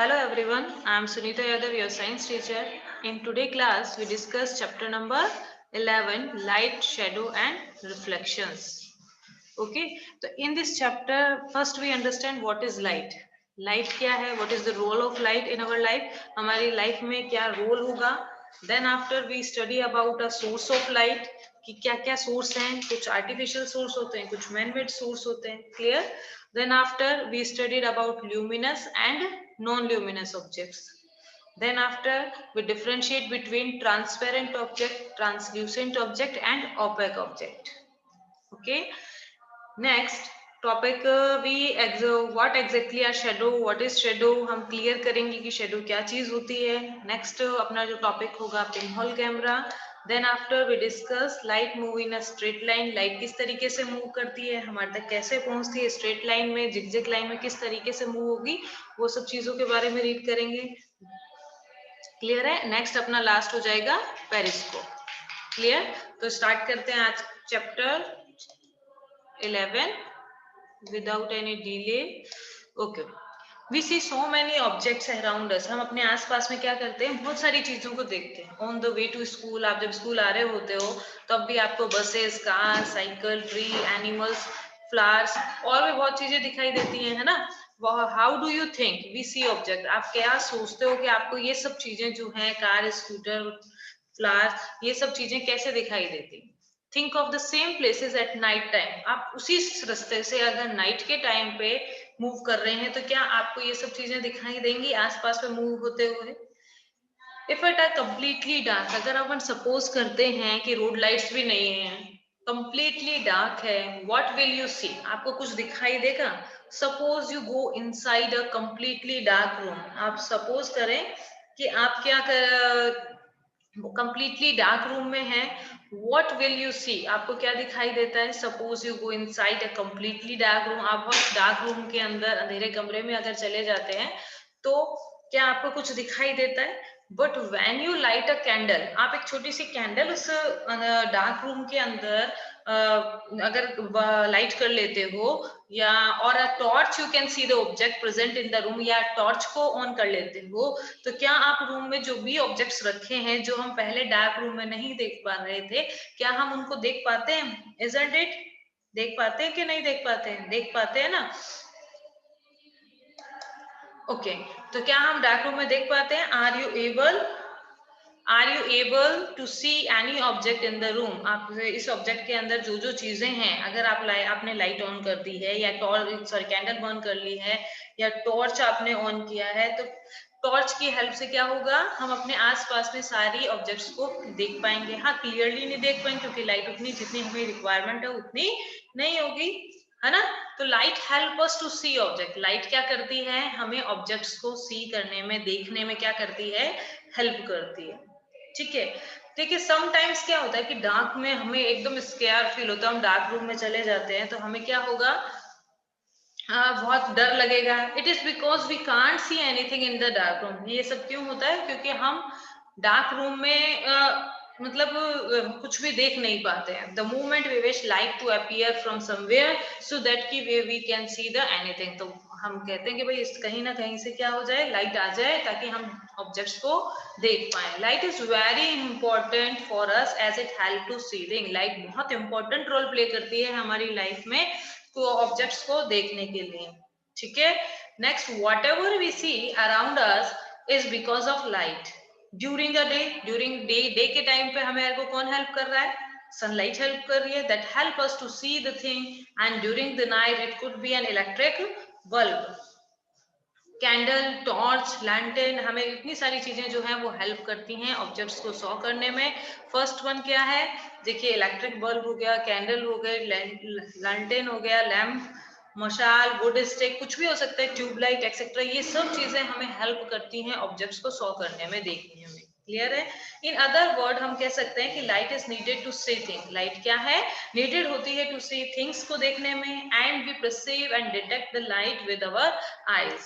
Hello everyone, I am Sunita Yadav, your science teacher. In today's class, we discuss chapter number 11, light, shadow and reflections. Okay, so in this chapter, first we understand what is light. Light क्या है? What is the role of light in our life? हमारी life में क्या role होगा? Then after we study about a source of light कि क्या क्या source हैं, कुछ artificial source होते हैं, कुछ man-made source होते हैं, clear? Then after we studied about luminous and non-luminous objects. Then after we differentiate between transparent object, translucent object and opaque object. Okay. Next topic what exactly are shadow, what is shadow, हम clear करेंगे कि shadow क्या चीज होती है. Next अपना जो topic होगा pinhole camera. Then after we discuss light move in a straight line. Light किस तरीके से मूव करती है, हमारे तक कैसे पहुंचती है, स्ट्रेट लाइन में, जिगजैग लाइन में किस तरीके से मूव होगी, वो सब चीजों के बारे में रीड करेंगे. क्लियर है. नेक्स्ट अपना लास्ट हो जाएगा पेरिस्कोप. क्लियर. तो स्टार्ट करते हैं आज chapter 11 without any delay. Okay, we see so many objects around us. हम अपने आसपास में क्या करते हैं, बहुत सारी चीजों को देखते हैं. On the way to school, आप जब स्कूल आ रहे होते हो तब भी आपको buses, car, cycle, tree, animals, flowers और भी बहुत चीजें दिखाई देती हैं, है ना. How do you think we see object, आप क्या सोचते हो कि आपको ये सब चीजें जो हैं, कार, स्कूटर, फ्लावर्स, ये सब चीजें कैसे दिखाई देती. Think of the same places at night time. आप उसी रास्ते से अगर नाइट के टाइम पे मूव कर रहे हैं तो क्या आपको ये सब चीजें दिखाई देंगी आसपास में मूव होते हुए. If it are completely dark, अगर अपन सपोज करते हैं कि रोड लाइट्स भी नहीं है, कंप्लीटली डार्क है, व्हाट विल यू सी, आपको कुछ दिखाई देगा. Suppose you go inside a completely dark room. आप सपोज करें कि आप क्या कर, कंप्लीटली डार्क रूम में है. व्हाट विल यू सी, आपको क्या दिखाई देता है. Suppose you go inside a completely dark room. आप बहुत डार्क रूम के अंदर, अंधेरे कमरे में अगर चले जाते हैं तो क्या आपको कुछ दिखाई देता है. But when you light a candle, आप एक छोटी सी कैंडल उस डार्क रूम के अंदर अगर लाइट कर लेते हो, या और a torch, you can see the object present in the room, या टॉर्च को ऑन कर लेते हो, तो क्या आप रूम में जो भी ऑब्जेक्ट्स रखे हैं जो हम पहले डार्क रूम में नहीं देख पा रहे थे, क्या हम उनको देख पाते हैं. Isn't it. देख पाते हैं कि नहीं देख पाते हैं. देख पाते हैं ना. ओके, तो क्या हम डार्क रूम में देख पाते हैं. Are you able to see any object in the room. आप इस ऑब्जेक्ट के अंदर जो जो चीजें हैं, अगर आपने लाइट ऑन कर दी है, या कैंडल बर्न कर ली है, या टॉर्च आपने ऑन किया है, तो टॉर्च की हेल्प से क्या होगा, हम अपने आसपास में सारी ऑब्जेक्ट्स को देख पाएंगे. हाँ, क्लियरली नहीं देख पाएंगे क्योंकि लाइट उतनी जितनी हमें रिक्वायरमेंट है उतनी नहीं होगी, है ना. तो light help us to see object. Light क्या करती है, हमें ऑब्जेक्ट्स को सी करने में, देखने में क्या करती है, हेल्प करती है. ठीक है. देखिए समटाइम्स क्या होता है कि डार्क में हमें एकदम स्केयर फील होता है. हम डार्क रूम में चले जाते हैं तो हमें क्या होगा, बहुत डर लगेगा. It is because we can't see anything in the dark room. ये सब क्यों होता है, क्योंकि हम डार्क रूम में कुछ भी देख नहीं पाते हैं. The moment we wish light to appear from somewhere so that की we can see the anything, तो हम कहते हैं कि भाई इस कहीं ना कहीं से क्या हो जाए, लाइट आ जाए ताकि हम ऑब्जेक्ट्स को देख पाए. Light is very important for us as it help to seeing. Light बहुत इंपॉर्टेंट रोल प्ले करती है हमारी लाइफ में तो ऑब्जेक्ट्स को देखने के लिए. ठीक है. Next, whatever we see around us is because of light. During the day, day के टाइम पे हमें को कौन हेल्प कर रहा है, सनलाइट हेल्प कर रही है. That help us to see the thing. And during the night it could be an electric bulb, candle, torch, lantern, हमें इतनी सारी चीजें जो है वो हेल्प करती हैं ऑब्जेक्ट्स को सॉ करने में. फर्स्ट वन क्या है, देखिए इलेक्ट्रिक बल्ब हो गया, कैंडल हो गए, लैंटर्न हो गया, लैम्प, मशाल, वुड स्टिक, कुछ भी हो सकता है, ट्यूबलाइट एक्सेट्रा. ये सब चीजें हमें हेल्प करती हैं ऑब्जेक्ट्स को सॉ करने में, देखने में. क्लियर है. इन अदर वर्ड हम कह सकते हैं कि light is needed to see thing. Light क्या है, नीडेड होती है टू सी थिंग्स को देखने में. And we perceive and detect the light with our eyes.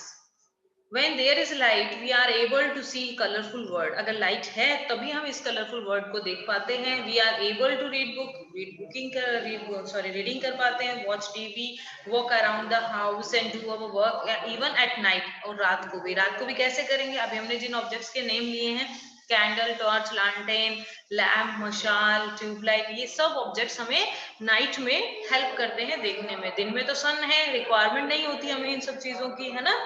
When there is light, we are able to see colorful word. अगर light है तभी हम इस कलरफुल वर्ड को देख पाते हैं. We are able to read book, reading कर पाते हैं, watch TV, walk around the house and do our work, even at night. और रात को भी कैसे करेंगे? अभी हमने जिन ऑब्जेक्ट्स के नेम लिए हैं, कैंडल, टॉर्च, लैंटेन, लैम्प, मशाल, ट्यूबलाइट, ये सब ऑब्जेक्ट्स हमें नाइट में हेल्प करते हैं देखने में. दिन में तो सन है, रिक्वायरमेंट नहीं होती हमें इन सब चीजों की, है ना,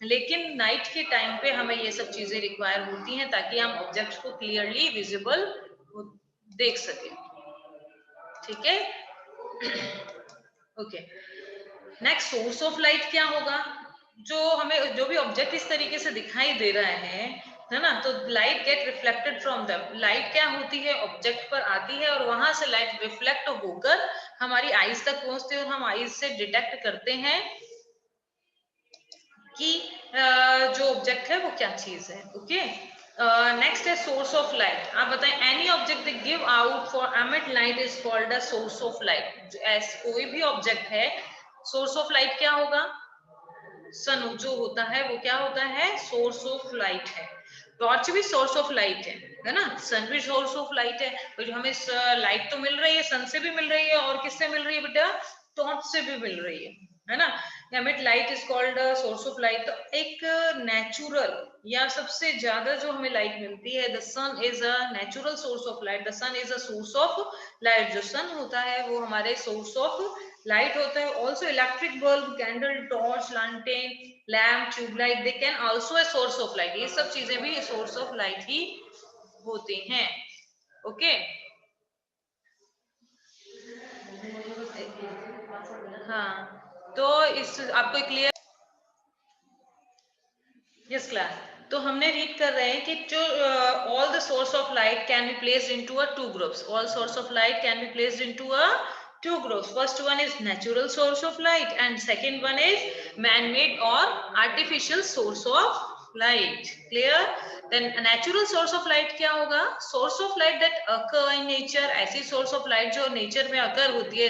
लेकिन नाइट के टाइम पे हमें ये सब चीजें रिक्वायर होती हैं ताकि हम ऑब्जेक्ट्स को क्लियरली विजिबल देख सके. ठीक है, okay. Next, source of light क्या होगा? जो भी ऑब्जेक्ट इस तरीके से दिखाई दे रहा है ना, तो light gate reflected from them. Light क्या होती है? ऑब्जेक्ट पर आती है और वहां से लाइट रिफ्लेक्ट होकर हमारी आईज तक पहुंचती है और हम आईज से डिटेक्ट करते हैं कि जो ऑब्जेक्ट है वो क्या चीज है. ओके, नेक्स्ट है सोर्स ऑफ लाइट. आप बताएं, any object that give out for emit light is called a source of light. कोई भी ऑब्जेक्ट है, सोर्स ऑफ लाइट क्या होगा? सन जो होता है वो क्या होता है? सोर्स ऑफ लाइट है. टॉर्च भी सोर्स ऑफ लाइट है ना, सन भी सोर्स ऑफ लाइट है. तो जो हमें लाइट तो मिल रही है, सन से भी मिल रही है, और किससे मिल रही है बेटा? टॉर्च से भी मिल रही है ना. Emit light is called source of light. तो एक नेचुरल या सबसे ज्यादा जो हमें लाइट मिलती है, the sun is a natural source of light. The sun is a source of light. जो सन होता है वो हमारे सोर्स ऑफ लाइट होता है. Also electric bulb, candle, torch, lantern, lamp, tubelight, they can also a source of light. ये सब चीजें भी सोर्स ऑफ लाइट ही होती हैं. ओके, हाँ, तो इस आपको क्लियर? Yes class. तो हमने रीड कर रहे हैं कि जो all the source of light can be placed into a two groups. All source of light can be placed into a two groups. First one is natural source of light and second one is man-made or artificial source of light. Clear? Then a natural source of light क्या होगा? Source of light that occur in nature. ऐसी source of light जो nature में occur होती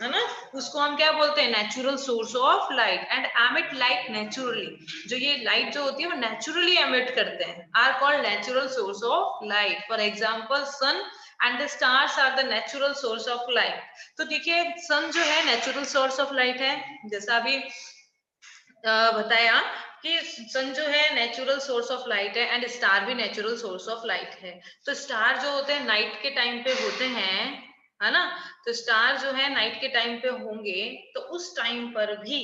है ना, उसको हम क्या बोलते हैं? Natural source of light. And emit light naturally. जो ये लाइट जो होती है वो नेचुरली एमिट करते हैं, are called natural source of light. For example, sun and the stars are the natural source of light. तो देखिए, सन जो है नेचुरल सोर्स ऑफ लाइट है, जैसा अभी बताया कि सन जो है नेचुरल सोर्स ऑफ लाइट है एंड स्टार भी नेचुरल सोर्स ऑफ लाइट है. तो स्टार जो होते हैं नाइट के टाइम पे होते हैं, है ना. तो स्टार जो है नाइट के टाइम पे होंगे, तो उस टाइम पर भी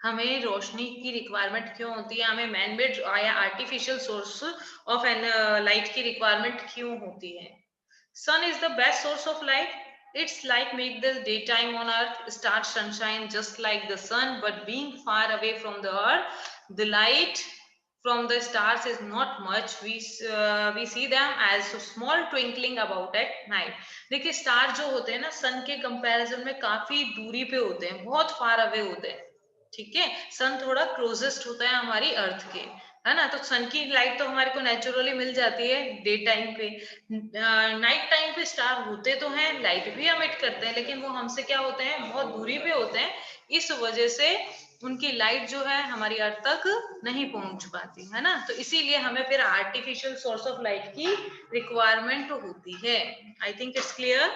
हमें रोशनी की रिक्वायरमेंट क्यों होती है? हमें मैनमेड या आर्टिफिशियल सोर्स ऑफ लाइट की रिक्वायरमेंट क्यों होती है? Sun is the best source of light. Its light make the daytime on earth start sunshine just like the sun, but being far away from the earth, the light from the stars is not much. We see them as small twinkling about at night. देखिए, star जो होते हैं ना, सन के comparison में काफी दूरी पे होते हैं, बहुत फार अवे होते हैं. ठीक है, सन थोड़ा क्लोजेस्ट होता है हमारी अर्थ के, है ना. तो सन की लाइट तो हमारे को नेचुरली मिल जाती है डे टाइम पे. नाइट टाइम पे स्टार होते तो हैं, लाइट भी एमिट करते हैं, लेकिन वो हमसे क्या होते हैं? बहुत दूरी पे होते हैं. इस वजह से उनकी लाइट जो है हमारी अर्थ तक नहीं पहुंच पाती, है ना. तो इसीलिए हमें फिर आर्टिफिशियल सोर्स ऑफ लाइट की रिक्वायरमेंट होती है. I think it's clear.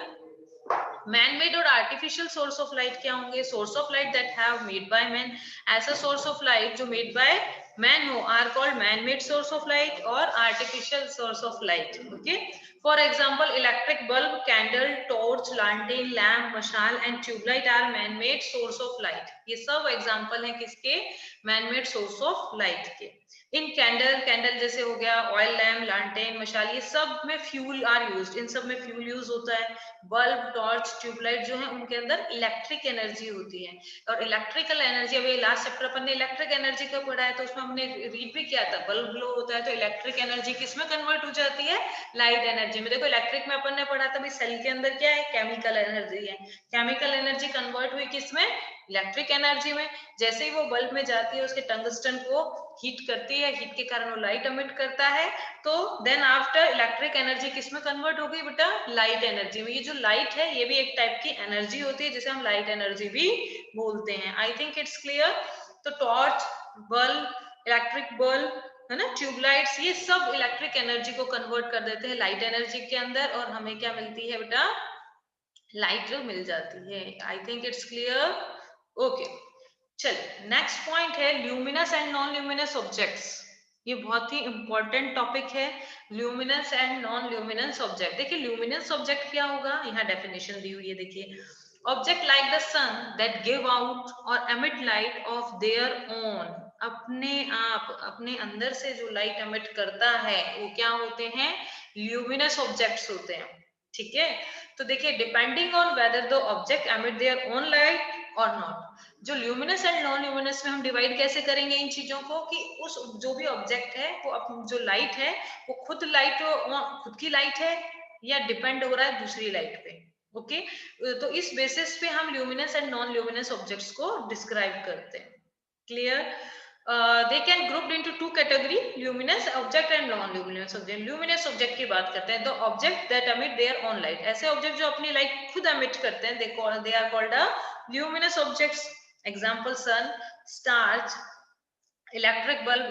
Man made और आर्टिफिशियल सोर्स ऑफ लाइट क्या होंगे? Source of light that have made by man. ऐसा सोर्स ऑफ लाइट जो मेड बाय मैन हो are called man made source of light और artificial source of light. Okay, for example, electric bulb, candle, torch, lantern, lamp, मशाल and tubelight are man made source of light. ये सब example है किसके? Man made source of light के. इन candle जैसे हो गया, ऑयल लैम्प, लैंटेन, मशाल, ये सब में फ्यूल आर यूज्ड. इन सब में फ्यूल यूज होता है. बल्ब, टॉर्च, ट्यूबलाइट जो है उनके अंदर इलेक्ट्रिक एनर्जी होती है. और इलेक्ट्रिकल एनर्जी, अभी लास्ट चैप्टर अपन ने इलेक्ट्रिक एनर्जी का पढ़ा है, तो उसमें हमने रीड भी किया था, बल्ब ग्लो होता है तो इलेक्ट्रिक एनर्जी किसमें कन्वर्ट हो जाती है? लाइट एनर्जी में. देखो, इलेक्ट्रिक में अपन ने पढ़ा था सेल के अंदर क्या है? केमिकल एनर्जी है. केमिकल एनर्जी कन्वर्ट हुई किसमें? इलेक्ट्रिक एनर्जी में. जैसे ही वो बल्ब में जाती है, उसके टंगस्टन को हीट करती है, हीट के कारण वो लाइट एमिट करता है. तो देन आफ्टर इलेक्ट्रिक एनर्जी किसमें कन्वर्ट हो गई बेटा? लाइट एनर्जी में. ये जो लाइट है ये भी एक टाइप की एनर्जी होती है जिसे हम लाइट एनर्जी भी बोलते हैं. आई थिंक इट्स क्लियर. तो टॉर्च, बल्ब, इलेक्ट्रिक बल्ब है ना, ट्यूबलाइट्स, ये सब इलेक्ट्रिक एनर्जी को कन्वर्ट कर देते हैं लाइट एनर्जी के अंदर, और हमें क्या मिलती है बेटा, लाइट मिल जाती है। I think it's clear. Okay, चलिए नेक्स्ट पॉइंट है luminous and non luminous objects. ये बहुत ही इंपॉर्टेंट टॉपिक है, luminous and non luminous object. देखिए ल्यूमिनस ऑब्जेक्ट क्या होगा, यहाँ डेफिनेशन दी हुई है, देखिए object like the sun that give out और emit light of their own, अपने आप अपने अंदर से जो लाइट एमिट करता है वो क्या होते हैं, ल्यूमिनस ऑब्जेक्ट्स होते हैं। ठीक है, तो देखिए depending on whether the object emit their own light और नॉट। जो ल्यूमिनस एंड नॉन ल्यूमिनस में हम डिवाइड कैसे करेंगे इन चीजों को, कि उस जो भी ऑब्जेक्ट है वो जो लाइट है वो खुद की लाइट है या डिपेंड हो रहा है दूसरी लाइट पे। ओके, तो इस बेसिस पे हम luminous and non luminous objects को डिस्क्राइब करते हैं। Clear? They can grouped into two category, luminous object and non luminous object. Luminous object की बात करते हैं, the object that emit their own light, ऐसे ऑब्जेक्ट जो अपनी लाइट खुद एमिट करते हैं, they are called a luminous objects. Example sun, stars, electric bulb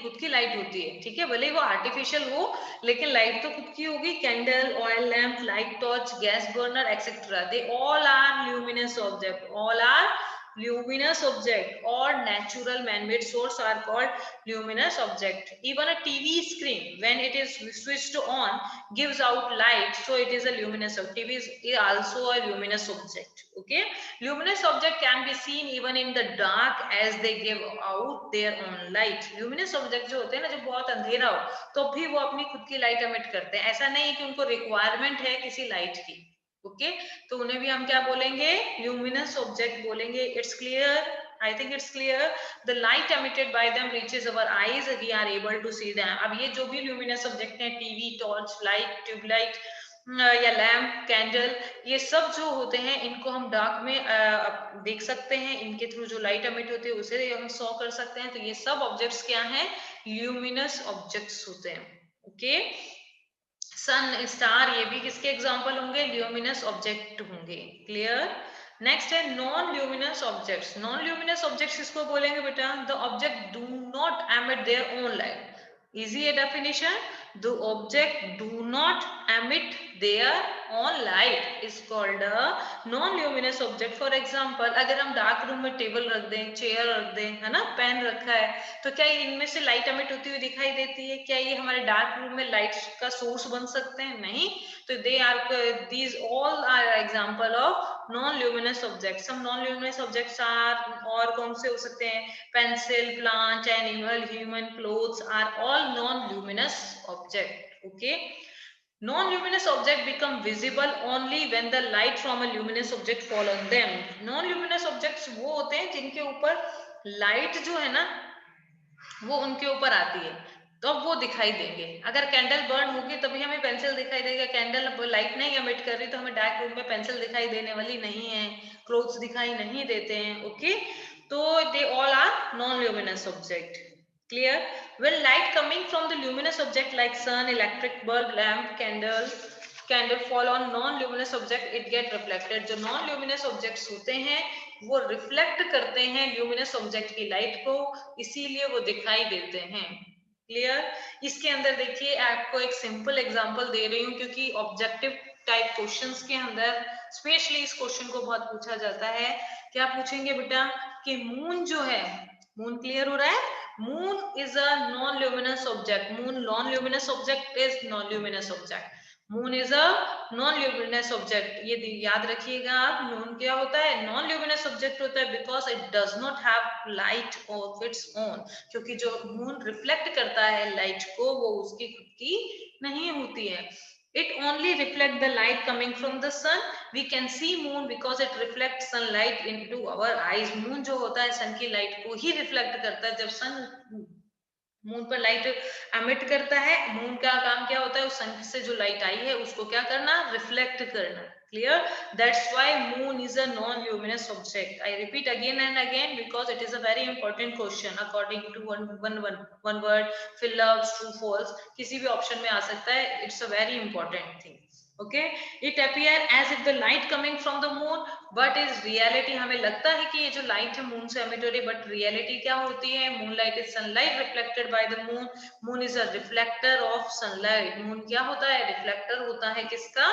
खुद की लाइट होती है, ठीक है, भले ही वो आर्टिफिशियल हो लेकिन लाइट तो खुद की होगी। Candle, oil lamp, light torch, gas burner etcetera, they all are luminous object, all are luminous object, or natural man-made source are called luminous object. Even a TV screen when it is switched on gives out light, so it is a luminous object. TV is also a luminous object. Okay, luminous object can be seen even in the dark as they give out their own light. luminous object जो होते हैं ना, जब बहुत अंधेरा हो तो भी वो अपनी खुद की लाइट एमिट करते हैं, ऐसा नहीं है कि उनको रिक्वायरमेंट है किसी लाइट की। ओके, तो उन्हें भी हम क्या बोलेंगे, ल्यूमिनस ऑब्जेक्ट बोलेंगे। It's clear? I think it's clear. The light emitted by them reaches our eyes, we are able to see them. अब ये जो भी ल्यूमिनस ऑब्जेक्ट है, टीवी, टॉर्च लाइट, ट्यूबलाइट या लैम्प, कैंडल, ये सब जो होते हैं इनको हम डार्क में देख सकते हैं, इनके थ्रू जो लाइट एमिट होती है उसे हम सॉ कर सकते हैं। तो ये सब ऑब्जेक्ट्स क्या हैं, ल्यूमिनस ऑब्जेक्ट्स होते हैं। ओके, सन, स्टार, ये भी किसके एग्जाम्पल होंगे, ल्यूमिनस ऑब्जेक्ट होंगे। क्लियर? नेक्स्ट है non luminous objects. Non luminous objects किसको बोलेंगे बेटा, the object do not emit their own light. Easy है definition, the object do not emit their own light is called a non luminous object. For example, अगर हम dark room में table रख दें, chair रख दें, है ना, पेन रखा है, तो क्या इनमें से लाइट एमिट होती हुई दिखाई देती है? क्या ये हमारे डार्क रूम में लाइट का सोर्स बन सकते हैं? नहीं। तो they are, these all are example of non luminous objects. Some non luminous objects are, और कौन से हो सकते हैं, pencil, plant, animal, human, clothes are all non luminous object. Okay, non-luminous object become visible only when the light from a luminous object fall on them. non-luminous objects वो होते हैं जिनके ऊपर लाइट जो है ना वो उनके ऊपर आती है, तो वो दिखाई देंगे। अगर कैंडल बर्न होगी तभी हमें पेंसिल दिखाई देगा, कैंडल लाइट नहीं एमिट कर रही तो हमें डार्क रूम में पेंसिल दिखाई देने वाली नहीं है, क्लोथ्स दिखाई नहीं देते हैं। ओके, तो they all are non luminous object. Clear? when light coming from the luminous object like sun, electric bulb, lamp, candle fall on non luminous object, it get reflected। जो non luminous objects होते हैं वो reflect करते हैं luminous object की light को, इसीलिए वो दिखाई देते हैं। क्लियर? इसके अंदर देखिए आपको एक सिंपल एग्जांपल दे रही हूँ, क्योंकि ऑब्जेक्टिव टाइप क्वेश्चंस के अंदर स्पेशली इस क्वेश्चन को बहुत पूछा जाता है। क्या पूछेंगे बेटा, कि मून जो है, मून, क्लियर हो रहा है, moon is a non luminous object. Moon non luminous object is non luminous object. Moon is a non luminous object, ये याद रखिएगा आप। मून क्या होता है, नॉन ल्यूमिनस ऑब्जेक्ट होता है because it does not have light of its own, क्योंकि जो मून रिफ्लेक्ट करता है लाइट को वो उसकी खुद की नहीं होती है। it only reflect the light coming from the sun. We can see moon because it reflects sunlight into our eyes. moon जो होता है सन की लाइट को ही रिफ्लेक्ट करता है। जब सन मून पर लाइट एमिट करता है, मून का काम क्या होता है, उस सन से जो लाइट आई है उसको क्या करना, रिफ्लेक्ट करना। Clear? That's why moon is a non luminous object. I repeat again and again because it is a very important question according to one word, fill, true, false, किसी भी ऑप्शन में आ सकता है। It's a very important thing. Okay, it appear as if the light coming from the moon, but is reality हमें लगता है कि ये जो लाइट है मून से एमिट हो रही है, बट रियलिटी क्या होती है? Moon light is sunlight reflected by the moon, moon is a reflector of sunlight. Moon क्या होता है? रिफ्लेक्टर होता है किसका?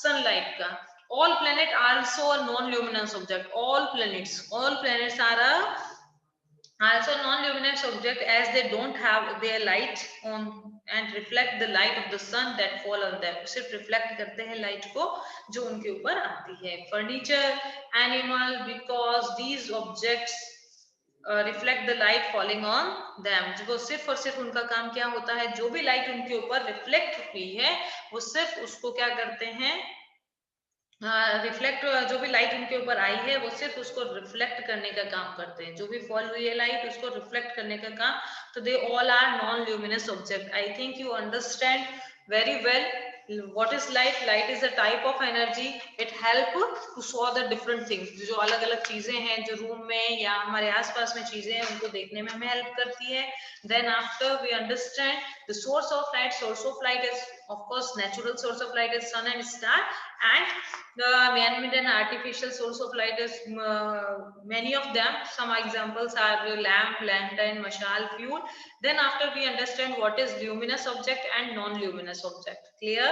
सनलाइट का। all planet also a non-luminous object, all planets are a also non-luminous object as they don't have their light on and reflect the light of the sun that fall on them, सिर्फ reflect करते हैं light को जो उनके ऊपर आती है। furniture, animal, because these objects reflect the light falling on them, वो सिर्फ और सिर्फ उनका काम क्या होता है? जो भी light उनके ऊपर reflect हुई है वो सिर्फ उसको क्या करते हैं? रिफ्लेक्ट, जो भी लाइट उनके ऊपर आई है वो सिर्फ उसको रिफ्लेक्ट करने का काम करते हैं। जो भी फॉल हुई है लाइट उसको रिफ्लेक्ट करने का काम। तो they all are non luminous object. I think you understand very well what is light. Light is a type of energy. It help to saw the different things, जो अलग अलग चीजें हैं जो रूम में या हमारे आसपास में चीजें हैं उनको देखने में हमें हेल्प करती है। then after we understand the source of light. Source of light is of course natural source of light is sun and star, and the man-made and artificial source of light is many of them. Some examples are lamp, lantern, mashal, fuel. Then after we understand what is luminous object and non-luminous object. Clear?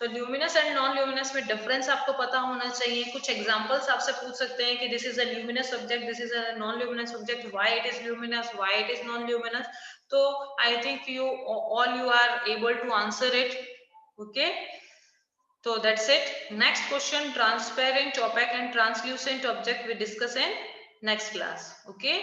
तो luminous and non-luminous में difference आपको पता होना चाहिए। कुछ examples आपसे पूछ सकते हैं कि this is a luminous object, this is a non-luminous object, why it is luminous, why it is non-luminous. तो I think you are able to answer it. Okay. So that's it. Next question, transparent, opaque and translucent object we discuss in next class. Okay.